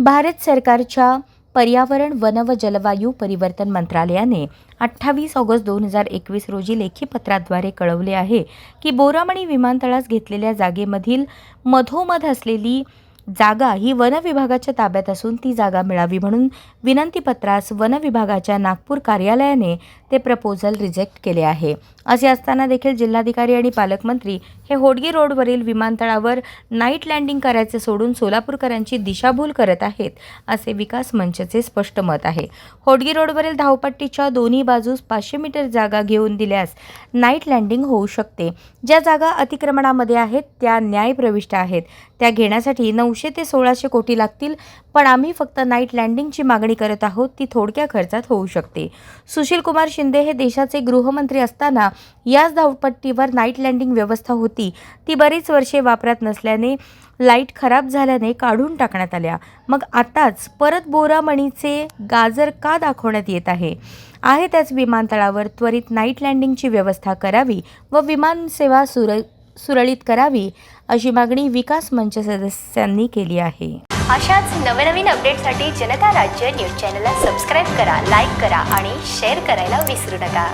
भारत सरकारच्या पर्यावरण, वन व जलवायू परिवर्तन मंत्रालयाने 28 ऑगस्ट 2021 रोजी लेखी पत्राद्वारे कळवले आहे की बोरामणी विमानतळास घेतलेल्या जागेमधील मधोमध असलेली जागा ही वन विभागाच्या ताब्यात असून ती जागा मिळावी म्हणून विनंतीपत्रास वन विभागाच्या नागपूर कार्यालयाने ते प्रपोजल रिजेक्ट केले आहे। असे असताना देखील जिल्हाधिकारी आणि पालकमंत्री हे होडगी रोडवरील विमानतळावर नाईट लँडिंग करायचे सोडून सोलापूरकरांची दिशाभूल करत आहेत असे विकास मंचचे स्पष्ट मत आहे। होडगी रोडवरील धावपट्टीच्या दोन्ही बाजूस 500 मीटर जागा घेऊन दिल्यास नाईट लँडिंग होऊ शकते। ज्या जागा अतिक्रमणामध्ये आहेत त्या न्यायप्रविष्ट आहेत, त्या घेण्यासाठी 900 ते 1600 कोटी लागतील, पण आम्ही फक्त नाईट लँडिंगची मागणी करत आहोत, ती थोडक्या खर्चात होऊ शकते। सुशील कुमार शिंदे हे देशाचे गृहमंत्री असताना याच धावपट्टीवर नाईट लँडिंग व्यवस्था होती, ती बरीच वर्षे वापरात नसल्याने लाईट खराब झाल्याने काढून टाकण्यात आल्या। मग आताच परत बोरामणीचे गाजर का दाखवण्यात येत आहे त्याच विमानतळावर त्वरित नाईट लँडिंगची व्यवस्था करावी व विमानसेवा सुरळीत करावी अशी मागणी विकास मंच सदस्यांनी केली आहे। अशाच नवनवीन अपडेटसाठी जनता राज्य न्यूज चॅनलला सबस्क्राईब करा, लाईक करा आणि शेअर करायला विसरू नका।